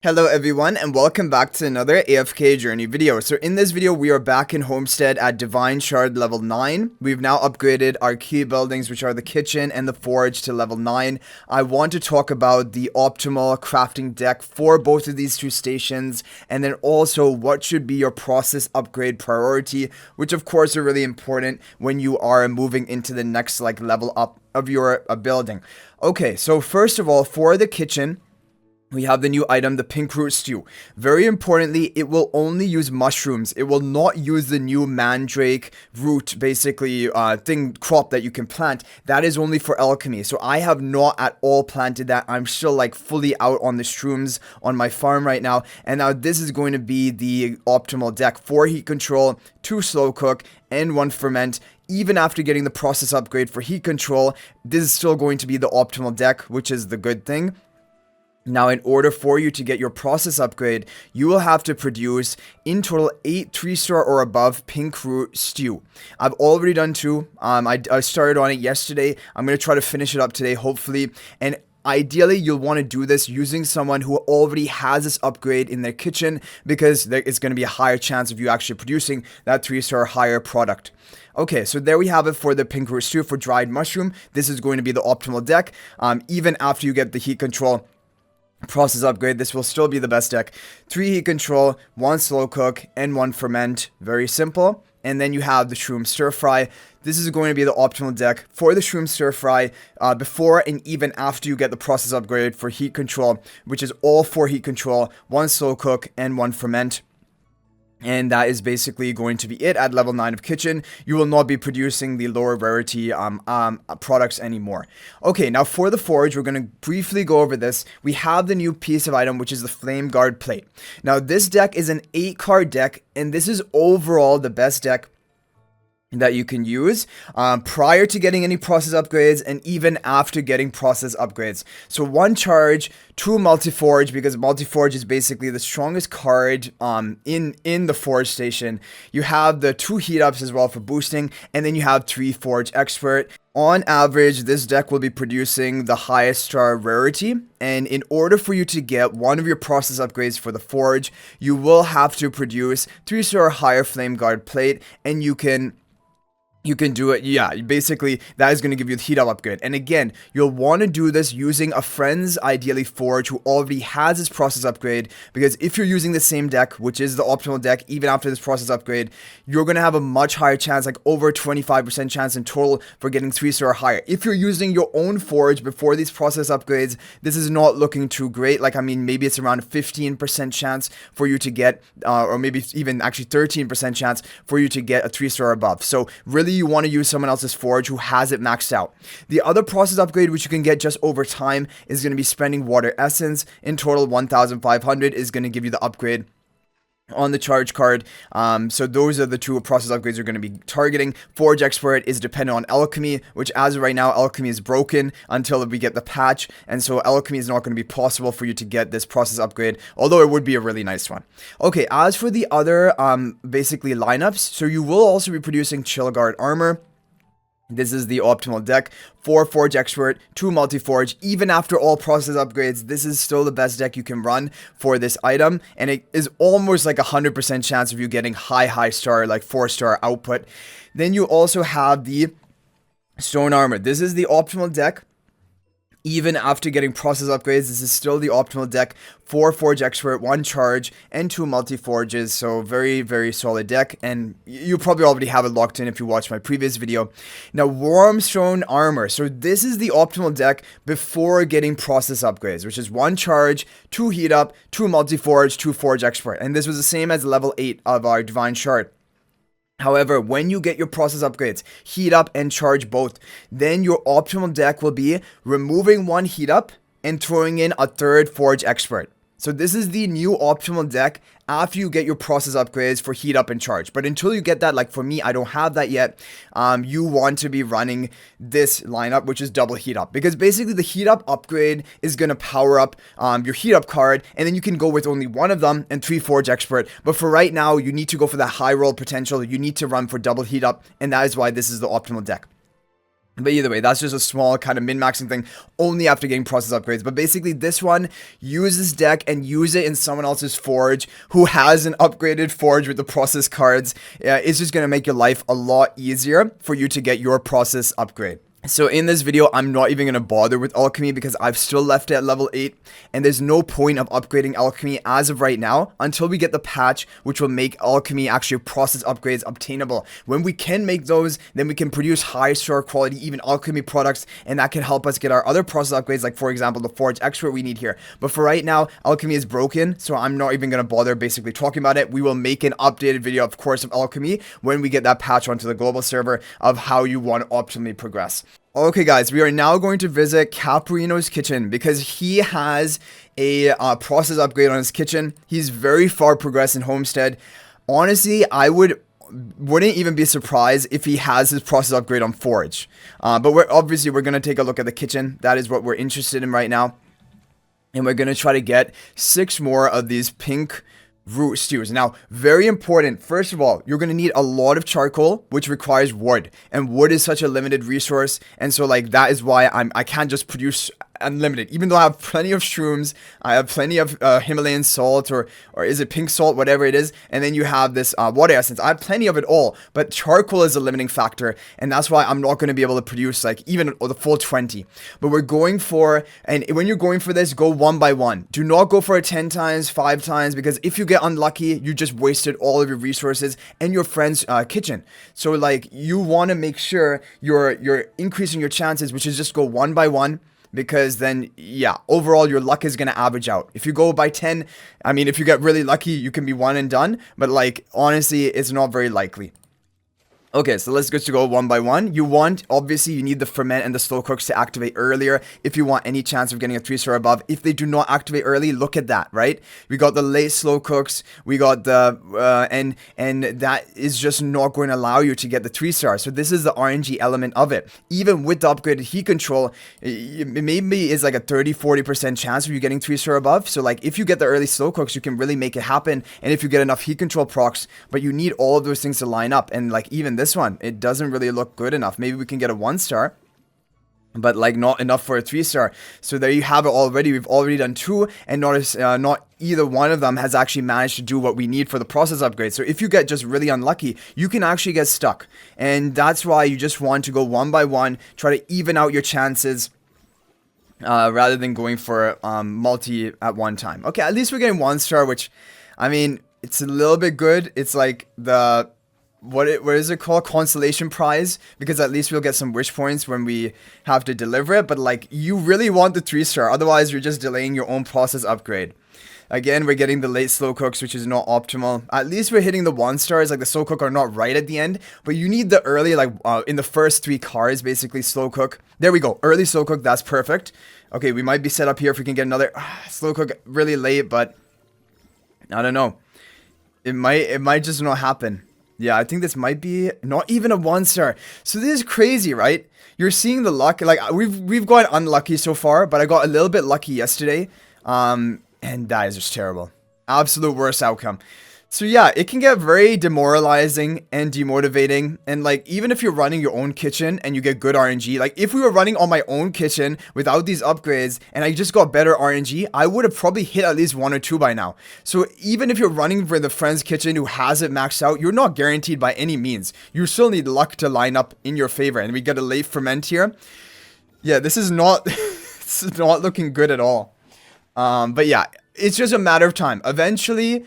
Hello everyone and welcome back to another AFK journey video. So in this video we are back in Homestead at Divine Shard level 9. We've now upgraded our key buildings, which are the kitchen and the forge, to level 9. I want to talk about the optimal crafting deck for both of these two stations, and then also what should be your process upgrade priority, which of course are really important when you are moving into the next level up of your building. Okay, so first of all, for the kitchen, we have the new item, the pink root stew. Very importantly, it will only use mushrooms. It will not use the new mandrake root, basically, crop that you can plant. That is only for alchemy. So I have not at all planted that. I'm still fully out on the shrooms on my farm right now. And now this is going to be the optimal deck. 4 heat control, 2 slow cook, and 1 ferment. Even after getting the process upgrade for heat control, this is still going to be the optimal deck, which is the good thing. Now, in order for you to get your process upgrade, you will have to produce in total 8 3-star or above pink root stew. I've already done 2. I started on it yesterday. I'm going to try to finish it up today, hopefully. And ideally, you'll want to do this using someone who already has this upgrade in their kitchen, because it's going to be a higher chance of you actually producing that 3-star higher product. Okay, so there we have it for the pink root stew for dried mushroom. This is going to be the optimal deck. Even after you get the heat control process upgrade, this will still be the best deck. 3 heat control, 1 slow cook, and 1 ferment. Very simple. And then you have the shroom stir fry. This is going to be the optimal deck for the shroom stir fry before and even after you get the process upgrade for heat control, which is all 4 heat control, 1 slow cook, and 1 ferment. And that is basically going to be it at level 9 of kitchen. You will not be producing the lower rarity products anymore. Okay, now for the forge, we're going to briefly go over this. We have the new piece of item, which is the flame guard plate. Now this deck is an 8-card deck, and this is overall the best deck that you can use prior to getting any process upgrades and even after getting process upgrades. So 1 charge, 2 multi-forge, because multi-forge is basically the strongest card in the forge station. You have the 2 heat ups as well for boosting, and then you have 3 forge expert. On average, this deck will be producing the highest star rarity, and in order for you to get one of your process upgrades for the forge, you will have to produce 3-star higher flame guard plate, and you can do it. Yeah, basically that is going to give you the heat up upgrade. And again, you'll want to do this using a friend's, ideally forge, who already has this process upgrade, because if you're using the same deck, which is the optimal deck, even after this process upgrade, you're going to have a much higher chance, over 25% chance in total, for getting 3-star or higher. If you're using your own forge before these process upgrades, this is not looking too great. Maybe it's around 15% chance for you to get, or maybe even actually 13% chance for you to get a 3-star above. So really, you want to use someone else's forge who has it maxed out. The other process upgrade, which you can get just over time, is going to be spending water essence. In total, 1,500 is going to give you the upgrade on the charge card. So those are the 2 process upgrades you're going to be targeting. Forge expert is dependent on alchemy, which as of right now, alchemy is broken until we get the patch, and so alchemy is not going to be possible for you to get this process upgrade, although it would be a really nice one. Okay, as for the other basically lineups, so you will also be producing chill guard armor. This is the optimal deck. 4 forge expert, 2 multi-forge. Even after all process upgrades, this is still the best deck you can run for this item, and it is almost 100% chance of you getting high star, 4-star output. Then you also have the stone armor. This is the optimal deck. Even after getting process upgrades, this is still the optimal deck. 4 forge expert, 1 charge, and 2 multi-forges. So very, very solid deck. And you probably already have it locked in if you watched my previous video. Now, Warmstone armor. So this is the optimal deck before getting process upgrades, which is 1 charge, 2 heat up, 2 multi-forge, 2 forge expert. And this was the same as level 8 of our divine shard. However, when you get your process upgrades, heat up and charge both, then your optimal deck will be removing 1 heat up and throwing in a 3rd forge expert. So this is the new optimal deck after you get your process upgrades for heat up and charge. But until you get that, for me, I don't have that yet, you want to be running this lineup, which is double heat up. Because basically the heat up upgrade is going to power up your heat up card, and then you can go with only 1 of them and 3 forge expert. But for right now, you need to go for that high roll potential. You need to run for double heat up, and that is why this is the optimal deck. But either way, that's just a small kind of min-maxing thing only after getting process upgrades. But basically this one, use this deck and use it in someone else's forge who has an upgraded forge with the process cards. It's just going to make your life a lot easier for you to get your process upgrade. So in this video, I'm not even going to bother with Alchemy because I've still left it at level 8 and there's no point of upgrading Alchemy as of right now until we get the patch which will make Alchemy actually process upgrades obtainable. When we can make those, then we can produce high store quality even Alchemy products, and that can help us get our other process upgrades, like for example the Forge Expert we need here. But for right now, Alchemy is broken, so I'm not even going to bother basically talking about it. We will make an updated video of course of Alchemy when we get that patch onto the global server of how you want to optimally progress. Okay guys, we are now going to visit Caprino's kitchen because he has a process upgrade on his kitchen. He's very far progressed in Homestead. Honestly, I wouldn't even be surprised if he has his process upgrade on Forge. But we're going to take a look at the kitchen. That is what we're interested in right now. And we're going to try to get 6 more of these pink root stews. Now, very important, first of all, you're going to need a lot of charcoal, which requires wood, and wood is such a limited resource, and so like that is why I can't just produce unlimited. Even though I have plenty of shrooms, I have plenty of Himalayan salt, or is it pink salt, whatever it is, and then you have this water essence. I have plenty of it all, but charcoal is a limiting factor, and that's why I'm not going to be able to produce like even the full 20. But we're going for, and when you're going for this, go 1 by 1. Do not go for it 10 times, 5 times, because if you get unlucky, you just wasted all of your resources and your friend's kitchen. So like you want to make sure you're increasing your chances, which is just go 1 by 1. Because then, yeah, overall your luck is going to average out. If you go by 10, I mean, if you get really lucky, you can be 1 and done. But like, honestly, it's not very likely. Okay, so let's just go 1 by 1. Obviously, you need the ferment and the slow cooks to activate earlier if you want any chance of getting a 3-star above. If they do not activate early, look at that, right? We got the late slow cooks, we got the, and that is just not going to allow you to get the 3-star. So this is the RNG element of it. Even with the upgraded heat control, it maybe is like a 30-40% chance of you getting 3-star above. So like, if you get the early slow cooks, you can really make it happen. And if you get enough heat control procs, but you need all of those things to line up. And like, even this one, it doesn't really look good enough. Maybe we can get a 1-star, but like not enough for a 3-star. So there you have it already. We've already done 2, and notice not either one of them has actually managed to do what we need for the process upgrade. So if you get just really unlucky, you can actually get stuck, and that's why you just want to go 1 by 1, try to even out your chances rather than going for multi at one time. Okay, at least we're getting 1-star, which, I mean, it's a little bit good. It's like the what is it called, consolation prize, because at least we'll get some wish points when we have to deliver it. But like, you really want the 3-star, otherwise you're just delaying your own process upgrade. Again, we're getting the late slow cooks, which is not optimal. At least we're hitting the 1-stars. Like, the slow cook are not right at the end, but you need the early, like in the first 3 cards, basically slow cook. There we go, early slow cook. That's perfect. Okay, we might be set up here if we can get another slow cook really late, but I don't know, it might just not happen. Yeah, I think this might be not even a 1-star. So this is crazy, right? You're seeing the luck. Like, we've got unlucky so far, but I got a little bit lucky yesterday. And that is just terrible. Absolute worst outcome. So yeah, it can get very demoralizing and demotivating. And like, even if you're running your own kitchen and you get good RNG, like if we were running on my own kitchen without these upgrades and I just got better RNG, I would have probably hit at least 1 or 2 by now. So even if you're running for the friend's kitchen who has it maxed out, you're not guaranteed by any means. You still need luck to line up in your favor. And we get a late ferment here. Yeah, this is not, this is not looking good at all. But yeah, it's just a matter of time. Eventually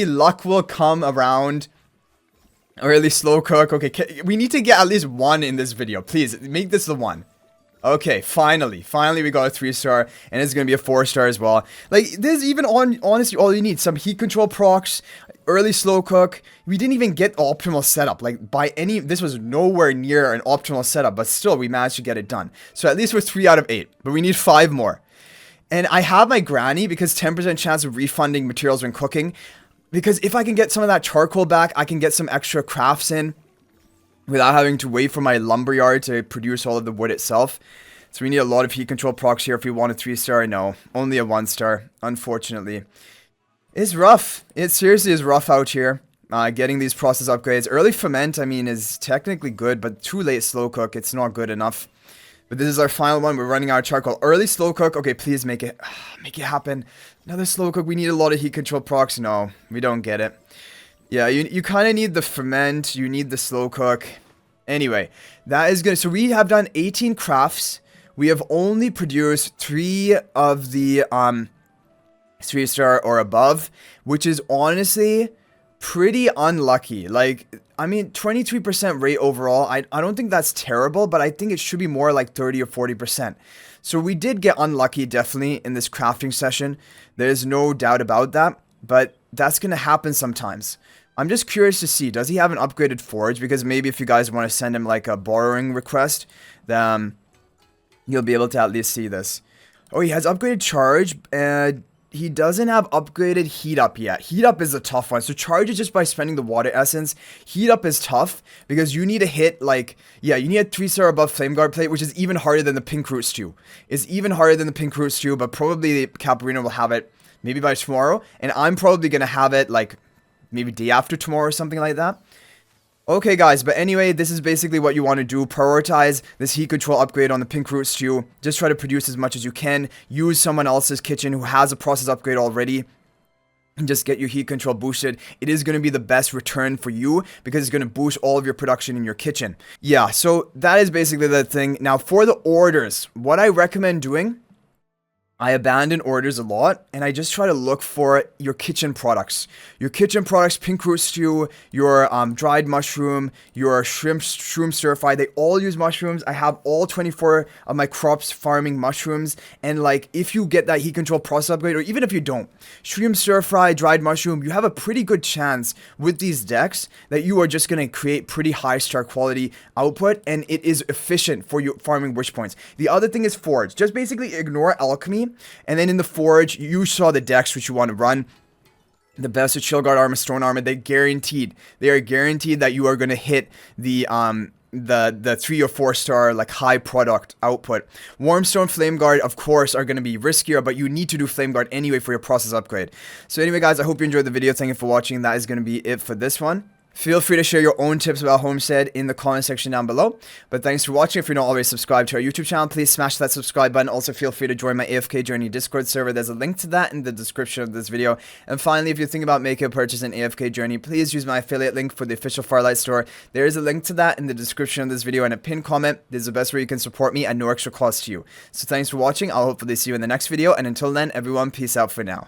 luck will come around. Or at least slow cook. Okay, we need to get at least 1 in this video. Please, make this the 1. Okay, finally we got a 3-star, and it's gonna be a 4-star as well. Like, there's even honestly all you need. Some heat control procs, early slow cook. We didn't even get the optimal setup. Like, this was nowhere near an optimal setup, but still we managed to get it done. So at least we're 3 out of 8, but we need 5 more. And I have my granny because 10% chance of refunding materials when cooking. Because if I can get some of that charcoal back, I can get some extra crafts in without having to wait for my lumberyard to produce all of the wood itself. So we need a lot of heat control procs here if we want a 3-star. No, only a 1-star, unfortunately. It's rough. It seriously is rough out here. getting these process upgrades. Early ferment, I mean, is technically good, but too late slow cook, it's not good enough. But this is our final one. We're running out of charcoal. Early slow cook. Okay, please make it happen. Another slow cook. We need a lot of heat control procs. No, we don't get it. Yeah, you kind of need the ferment. You need the slow cook. Anyway, that is good. So we have done 18 crafts. We have only produced 3 of the 3-star or above, which is honestly pretty unlucky. Like, I mean, 23% rate overall, I don't think that's terrible, but I think it should be more like 30 or 40%. So we did get unlucky, definitely, in this crafting session. There's no doubt about that, but that's going to happen sometimes. I'm just curious to see, does he have an upgraded forge? Because maybe if you guys want to send him like a borrowing request, then you'll be able to at least see this. Oh, he has upgraded charge, he doesn't have upgraded heat up yet. Heat up is a tough one. So charge is just by spending the water essence. Heat up is tough because you need to hit like, yeah, you need a 3-star above flame guard plate, which is even harder than the pink root stew. It's even harder than the pink root stew, but probably Caparina will have it maybe by tomorrow. And I'm probably going to have it like maybe day after tomorrow or something like that. Okay guys, but anyway, this is basically what you want to do. Prioritize this heat control upgrade on the pink root stew. Just try to produce as much as you can. Use someone else's kitchen who has a process upgrade already. And just get your heat control boosted. It is going to be the best return for you because it's going to boost all of your production in your kitchen. Yeah, so that is basically the thing. Now for the orders, what I recommend doing, I abandon orders a lot, and I just try to look for your kitchen products. Your kitchen products, pink root stew, your dried mushroom, your shroom stir fry, they all use mushrooms. I have all 24 of my crops farming mushrooms, and like, if you get that heat control process upgrade, or even if you don't, shroom stir fry, dried mushroom, you have a pretty good chance with these decks that you are just going to create pretty high star quality output, and it is efficient for you farming wish points. The other thing is forge. Just basically ignore alchemy. And then in the forge, you saw the decks which you want to run. The best of chill guard armor, stone armor, they are guaranteed that you are going to hit the 3 or 4 star like high product output. Warmstone, flame guard, of course, are going to be riskier, but you need to do flame guard anyway for your process upgrade. So anyway guys, I hope you enjoyed the video. Thank you for watching. That is going to be it for this one. Feel free to share your own tips about Homestead in the comment section down below. But thanks for watching. If you're not already subscribed to our YouTube channel, please smash that subscribe button. Also, feel free to join my AFK Journey Discord server. There's a link to that in the description of this video. And finally, if you're thinking about making a purchase in AFK Journey, please use my affiliate link for the official Farlight store. There is a link to that in the description of this video and a pinned comment. This is the best way you can support me at no extra cost to you. So thanks for watching. I'll hopefully see you in the next video. And until then, everyone, peace out for now.